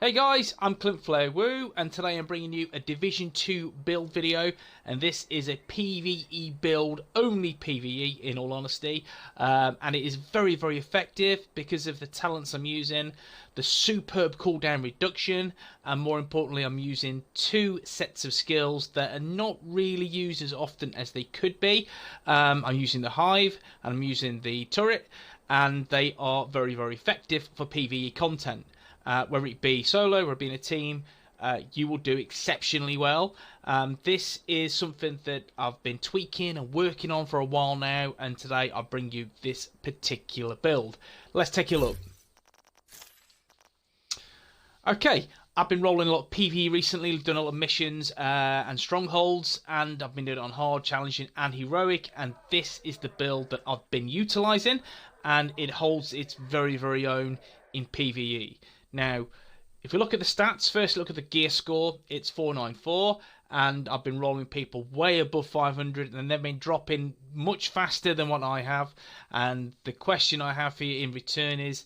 Hey guys, I'm Clint Flair Woo, and today I'm bringing you a Division 2 build video, and this is a PvE build, only PvE in all honesty, and it is very effective because of the talents I'm using, the superb cooldown reduction, and more importantly I'm using two sets of skills that are not really used as often as they could be. I'm using the Hive and I'm using the Turret, and they are very effective for PvE content. Whether it be solo or being a team, you will do exceptionally well. This is something that I've been tweaking and working on for a while now, and today I bring you this particular build. Let's take a look. Okay, I've been rolling a lot of PvE recently, done a lot of missions and strongholds, and I've been doing it on hard, challenging and heroic, and this is the build that I've been utilising, and it holds its very own in PvE. Now, if we look at the stats, first look at the gear score, it's 494, and I've been rolling people way above 500, and they've been dropping much faster than what I have. And the question I have for you in return is,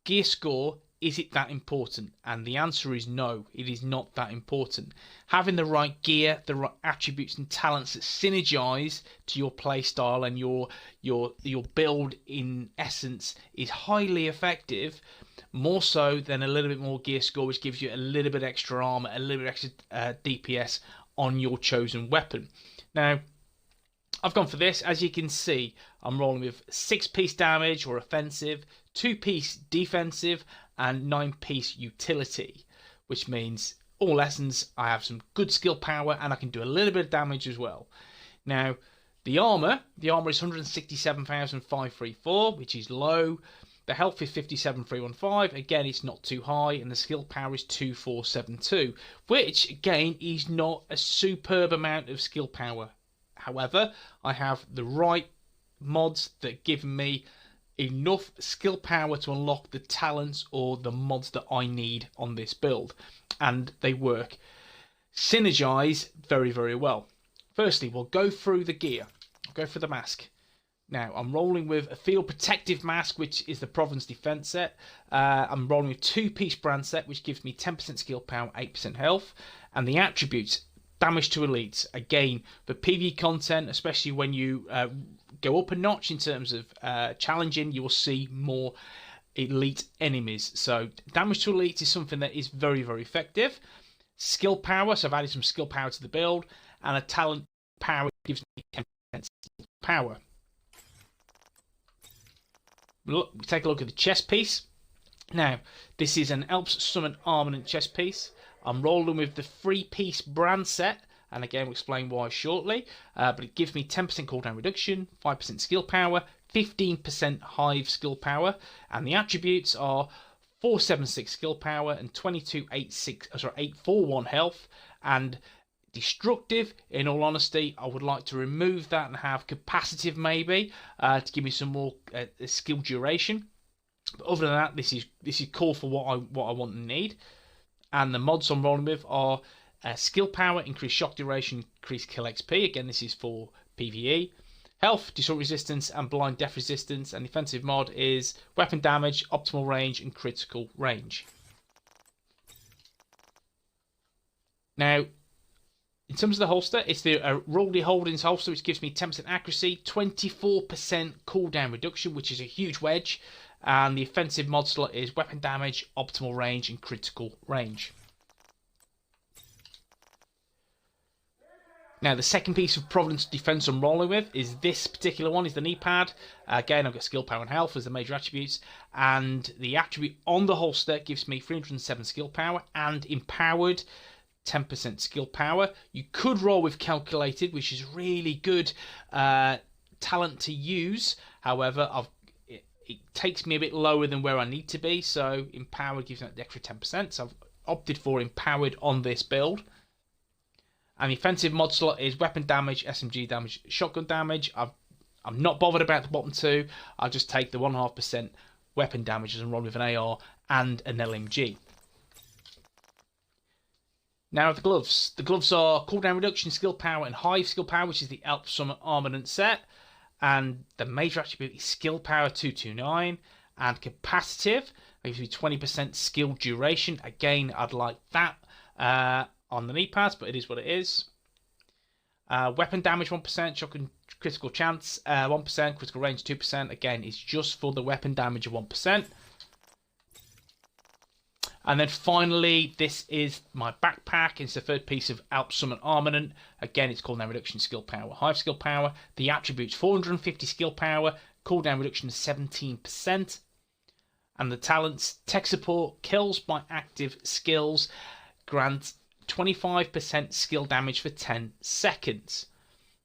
gear score, is it that important? And the answer is no, it is not that important. Having the right gear, the right attributes and talents that synergize to your playstyle and your build in essence is highly effective, more so than a little bit more gear score, which gives you a little bit extra armor, a little bit extra DPS on your chosen weapon. Now, I've gone for this. As you can see, I'm rolling with 6-piece damage or offensive, 2-piece defensive, and 9-piece utility, which means all lessons I have some good skill power and I can do a little bit of damage as well. Now, the armor is 167,534, which is low. The health is 57,315. Again, it's not too high, and the skill power is 2,472, which again is not a superb amount of skill power. However, I have the right mods that give me enough skill power to unlock the talents or the mods that I need on this build, and they work. Synergize very well. Firstly, we'll go through the gear. I'll go for the mask. Now, I'm rolling with a field protective mask, which is the Province Defense set. I'm rolling with 2-piece brand set, which gives me 10% skill power, 8% health, and the attributes. Damage to elites, again for PvE content, especially when you go up a notch in terms of challenging, you will see more elite enemies. So damage to elites is something that is very effective. Skill power, so I've added some skill power to the build, and a talent power gives me 10% skill power. Look, take a look at the chest piece. Now, this is an Alps Summon Armament chest piece. I'm rolling with the 3-piece brand set, and again we'll explain why shortly, but it gives me 10% cooldown reduction, 5% skill power, 15% hive skill power, and the attributes are 476 skill power and 841 health, and destructive. In all honesty, I would like to remove that and have capacitive maybe to give me some more skill duration. But other than that, this is cool for what I want and need. And the mods I'm rolling with are skill power, increased shock duration, increased kill XP. Again, this is for PvE. Health, destroy resistance, and blind death resistance. And the offensive mod is weapon damage, optimal range, and critical range. Now, in terms of the holster, it's the Roldy Holdings holster, which gives me 10% accuracy, 24% cooldown reduction, which is a huge wedge. And the offensive mod slot is weapon damage, optimal range, and critical range. Now, the second piece of Providence Defense I'm rolling with is this particular one, is the knee pad. Again, I've got skill power and health as the major attributes, and the attribute on the holster gives me 307 skill power and empowered 10% skill power. You could roll with calculated, which is really good talent to use. However, it takes me a bit lower than where I need to be, so empowered gives me the extra 10%, so I've opted for empowered on this build. And the offensive mod slot is weapon damage, SMG damage, shotgun damage. I'm not bothered about the bottom two. I'll just take the 1.5% weapon damage and run with an AR and an LMG. Now the gloves. The gloves are cooldown reduction, skill power, and hive skill power, which is the Alps Summon Armament set. And the major attribute is skill power 229 and capacitive. That gives me 20% skill duration. Again, I'd like that on the knee pads, but it is what it is. Weapon damage 1%, shotgun critical chance 1%, critical range 2%. Again, it's just for the weapon damage of 1%. And then finally, this is my backpack. It's the third piece of Alp Summon Armament. Again, it's cooldown reduction, skill power, hive skill power. The attributes 450 skill power, cooldown reduction is 17%. And the talents, tech support, kills by active skills, grants 25% skill damage for 10 seconds.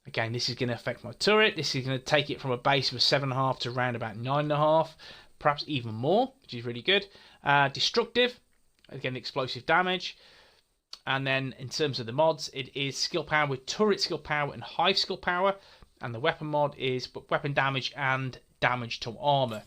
Again, this is going to affect my turret. This is going to take it from a base of 7.5 to around about 9.5, perhaps even more, which is really good. Destructive, again, explosive damage. And then in terms of the mods, it is skill power with turret skill power and hive skill power. And the weapon mod is weapon damage and damage to armor.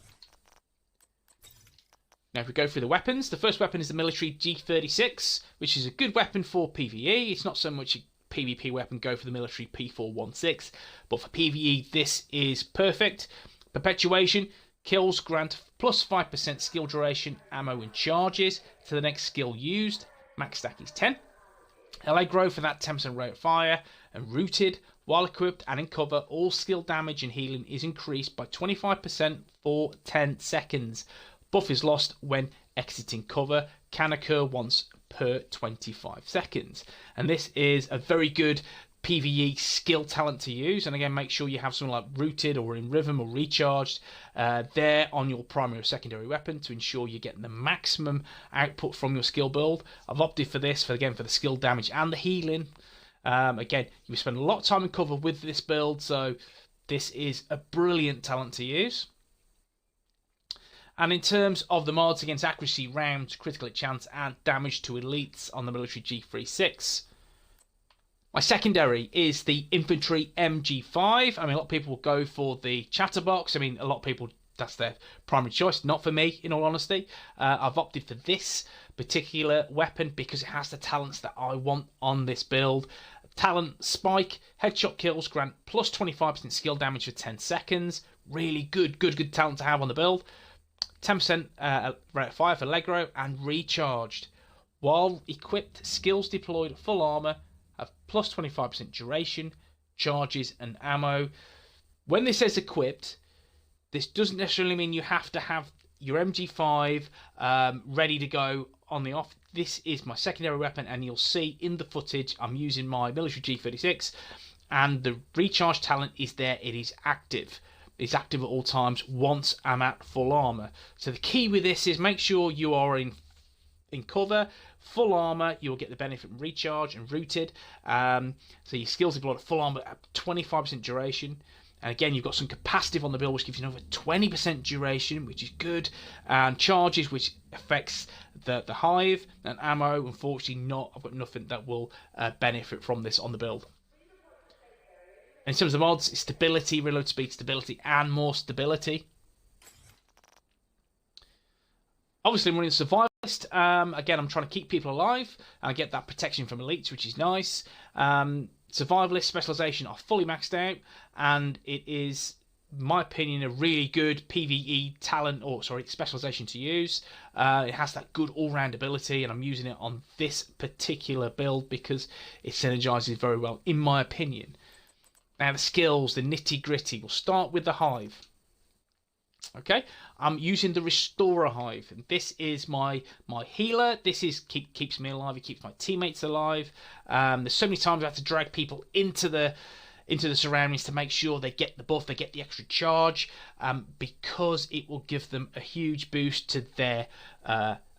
Now, if we go through the weapons, the first weapon is the military G36, which is a good weapon for PvE. It's not so much a PvP weapon, go for the military P416, but for PvE, this is perfect. Perpetuation, kills grant plus 5% skill duration, ammo and charges to the next skill used. Max stack is 10. Allegro for that 10% rate of fire, and Rooted, while equipped and in cover, all skill damage and healing is increased by 25% for 10 seconds. Buff is lost when exiting cover, can occur once per 25 seconds. And this is a very good PvE skill talent to use. And again, make sure you have something like Rooted or In Rhythm or Recharged there on your primary or secondary weapon to ensure you're getting the maximum output from your skill build. I've opted for this, for the skill damage and the healing. Again, you spend a lot of time in cover with this build, so this is a brilliant talent to use. And in terms of the mods against accuracy, rounds, critical hit chance, and damage to elites on the military G36, my secondary is the infantry MG5. I mean, a lot of people will go for the chatterbox. I mean, a lot of people, that's their primary choice. Not for me, in all honesty. I've opted for this particular weapon because it has the talents that I want on this build. Talent Spike, headshot kills grant plus 25% skill damage for 10 seconds. Really good talent to have on the build. 10% rate of fire for Allegro, and Recharged. While equipped, skills deployed full armor have plus 25% duration, charges, and ammo. When this says equipped, this doesn't necessarily mean you have to have your MG5 ready to go on the off. This is my secondary weapon, and you'll see in the footage I'm using my military G36, and the Recharge talent is there. It is active. It's active at all times once I'm at full armor. So the key with this is make sure you are in cover, full armor. You'll get the benefit from Recharge and Rooted. So your skills deployed at full armor at 25% duration. And again, you've got some capacitive on the build, which gives you another 20% duration, which is good. And charges, which affects the hive. And ammo, unfortunately not. I've got nothing that will benefit from this on the build. In terms of mods, it's stability, reload speed, stability, and more stability. Obviously, I'm running survivalist. Again, I'm trying to keep people alive and get that protection from elites, which is nice. Survivalist specialization are fully maxed out, and it is, in my opinion, a really good PvE talent, or sorry, specialization to use. It has that good all-round ability, and I'm using it on this particular build because it synergizes very well, in my opinion. Now the skills, the nitty-gritty, we'll start with the hive. Okay, I'm using the Restorer Hive, and this is my healer. This is keeps me alive. It keeps my teammates alive. There's so many times I have to drag people into the surroundings to make sure they get the buff, they get the extra charge, because it will give them a huge boost to their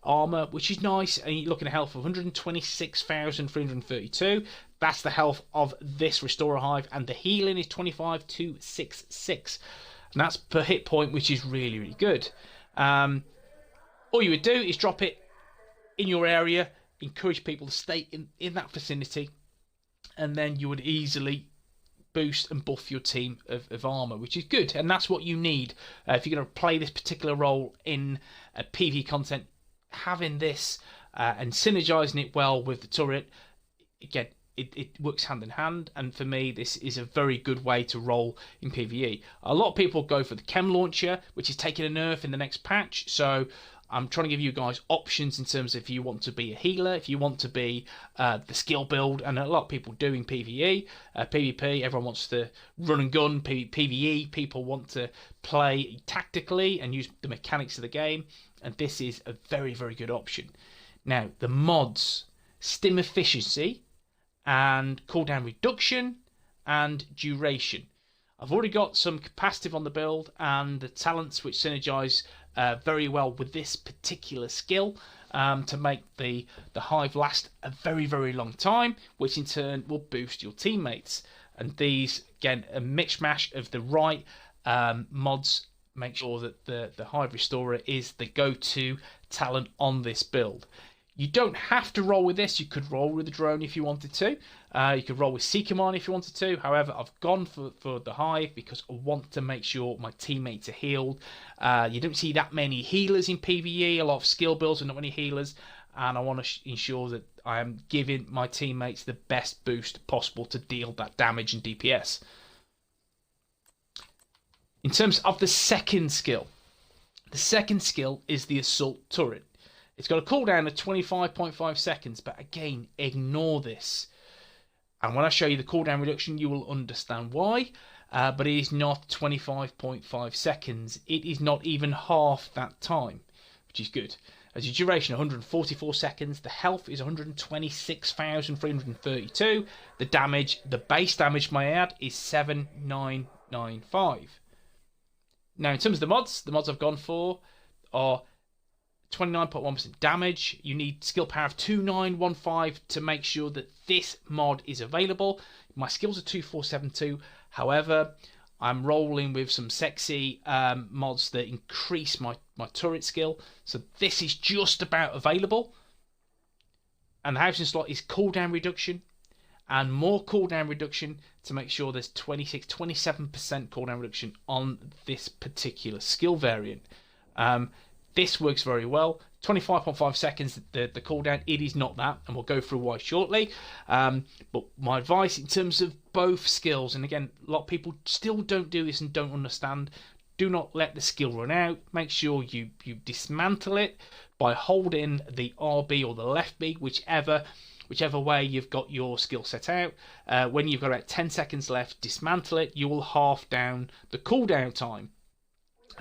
armor, which is nice. And you're looking at health of 126,332. That's the health of this Restorer Hive, and the healing is 25,266. And that's per hit point, which is really good. All you would do is drop it in your area, encourage people to stay in that vicinity, and then you would easily boost and buff your team of armor, which is good. And that's what you need if you're going to play this particular role in PvE content. Having this and synergizing it well with the turret, again, it works hand in hand, and for me this is a very good way to roll in PvE. A lot of people go for the chem launcher, which is taking a nerf in the next patch, so I'm trying to give you guys options in terms of if you want to be a healer, if you want to be the skill build, and a lot of people doing PvE, PvP, everyone wants to run and gun, PvE, people want to play tactically and use the mechanics of the game, and this is a very, very good option. Now, the mods, stim efficiency, and cooldown reduction, and duration. I've already got some capacitive on the build and the talents which synergize very well with this particular skill to make the hive last a very, very long time, which in turn will boost your teammates. And these, again, a mishmash of the right mods make sure that the hive restorer is the go-to talent on this build. You don't have to roll with this. You could roll with the drone if you wanted to. You could roll with Seekermon if you wanted to. However, I've gone for the hive because I want to make sure my teammates are healed. You don't see that many healers in PvE. A lot of skill builds and not many healers. And I want to ensure that I am giving my teammates the best boost possible to deal that damage and DPS. In terms of the second skill is the Assault Turret. It's got a cooldown of 25.5 seconds, but again, ignore this. And when I show you the cooldown reduction, you will understand why. But it is not 25.5 seconds. It is not even half that time, which is good. As your duration, 144 seconds. The health is 126,332. The damage, the base damage, may I add, is 7995. Now, in terms of the mods I've gone for are 29.1% damage. You need skill power of 2915 to make sure that this mod is available. My skills are 2472. However, I'm rolling with some sexy mods that increase my turret skill. So this is just about available. And the housing slot is cooldown reduction and more cooldown reduction to make sure there's 27% cooldown reduction on this particular skill variant. This works very well. 25.5 seconds, the cooldown, it is not that, and we'll go through why shortly. But my advice in terms of both skills, and again, a lot of people still don't do this and don't understand, do not let the skill run out. Make sure you dismantle it by holding the RB or the left B, whichever way you've got your skill set out. When you've got about 10 seconds left, dismantle it. You will half down the cooldown time.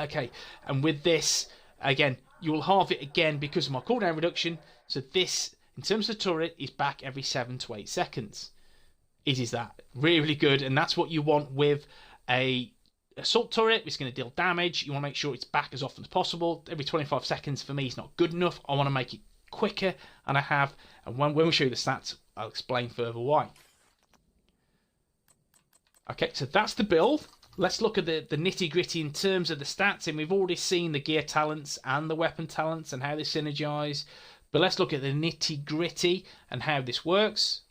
Okay, and with this, again, you will halve it again because of my cooldown reduction. So this, in terms of turret, is back every 7 to 8 seconds. It is that. Really, really good. And that's what you want with a assault turret. It's going to deal damage. You want to make sure it's back as often as possible. Every 25 seconds for me is not good enough. I want to make it quicker. And I have. And when we show you the stats, I'll explain further why. Okay, so that's the build. Let's look at the nitty-gritty in terms of the stats, and we've already seen the gear talents and the weapon talents and how they synergize, but let's look at the nitty-gritty and how this works.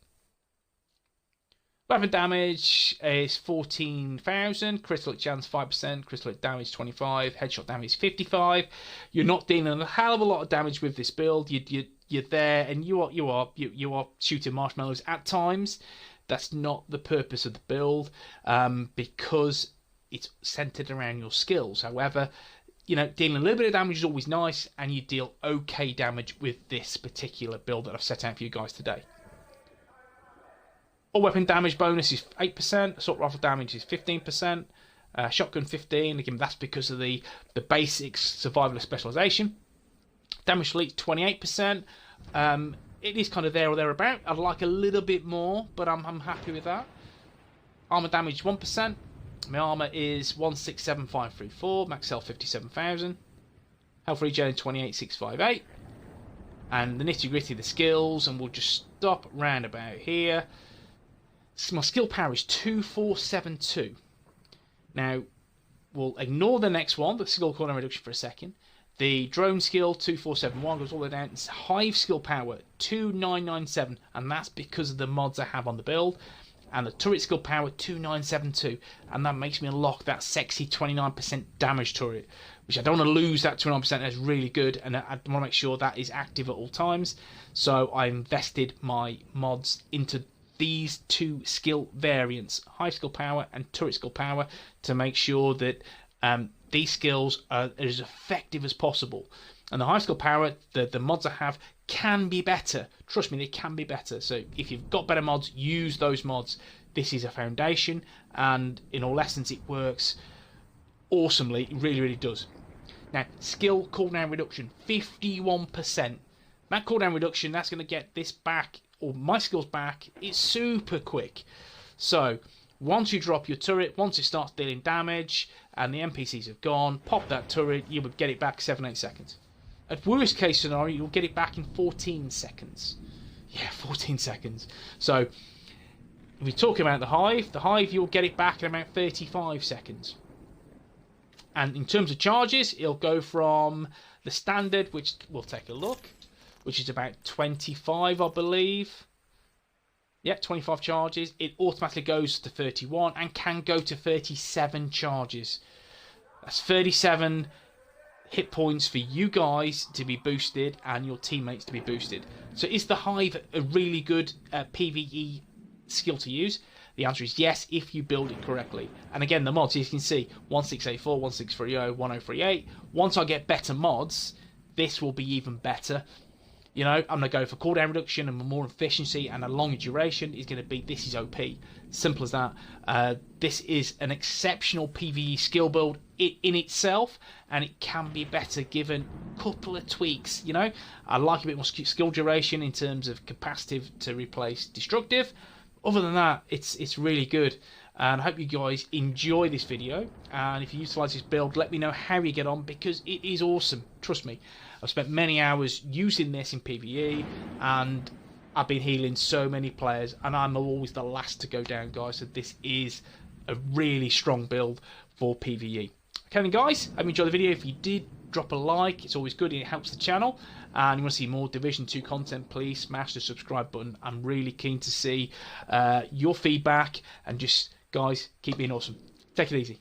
Weapon damage is 14,000, critical hit chance 5%, critical hit damage 25, headshot damage 55. You're not dealing a hell of a lot of damage with this build. You're there, and you are shooting marshmallows at times. That's not the purpose of the build, because it's centered around your skills. However, dealing a little bit of damage is always nice, and you deal okay damage with this particular build that I've set out for you guys today. All weapon damage bonus is 8%, assault rifle damage is 15%, shotgun 15%, again that's because of the basics survivalist specialization. Damage fleet 28%, it is kind of there or thereabout. I'd like a little bit more, but I'm happy with that. Armor damage 1%. My armor is 167534. Max health 57,000. Health regen 28,658. And the nitty gritty of the skills, and we'll just stop round about here. So my skill power is 2472. Now we'll ignore the next one, the skill cooldown reduction, for a second. The drone skill 2471 goes all the way down. It's hive skill power 2997, and that's because of the mods I have on the build. And the turret skill power 2972, and that makes me unlock that sexy 29% damage turret, which I don't want to lose. That 29%, that's really good, and I want to make sure that is active at all times. So I invested my mods into these two skill variants, high skill power and turret skill power, to make sure that These skills are as effective as possible. And the high skill power, the mods I have can be better. Trust me, they can be better. So if you've got better mods, use those mods. This is a foundation, and in all essence, it works awesomely. It really, really does. Now, skill cooldown reduction, 51%. That cooldown reduction, that's going to get this back, or my skills back. It's super quick. So once you drop your turret, once it starts dealing damage and the NPCs have gone, pop that turret, you would get it back 7-8 seconds. At worst case scenario, you'll get it back in 14 seconds. Yeah, 14 seconds. So if we talk about the Hive you'll get it back in about 35 seconds. And in terms of charges, it'll go from the standard, which we'll take a look, which is about 25, I believe. Yeah, 25 charges. It automatically goes to 31 and can go to 37 charges. That's 37 hit points for you guys to be boosted and your teammates to be boosted. So is the Hive a really good PvE skill to use? The answer is yes, if you build it correctly. And again, the mods, as you can see, 1684, 1630, 1038. Once I get better mods, this will be even better. You know, I'm going to go for cooldown reduction and more efficiency, and a longer duration is going to be, this is OP. Simple as that. This is an exceptional PvE skill build in itself, and it can be better given a couple of tweaks. You know, I like a bit more skill duration in terms of capacitive to replace destructive. Other than that, it's really good. And I hope you guys enjoy this video. And if you utilise this build, let me know how you get on, because it is awesome. Trust me. I've spent many hours using this in PvE, and I've been healing so many players, and I'm always the last to go down, guys. So this is a really strong build for PvE. Okay then, guys, I hope you enjoyed the video. If you did, drop a like. It's always good and it helps the channel. And you want to see more Division 2 content, please smash the subscribe button. I'm really keen to see your feedback, and just, guys, keep being awesome. Take it easy.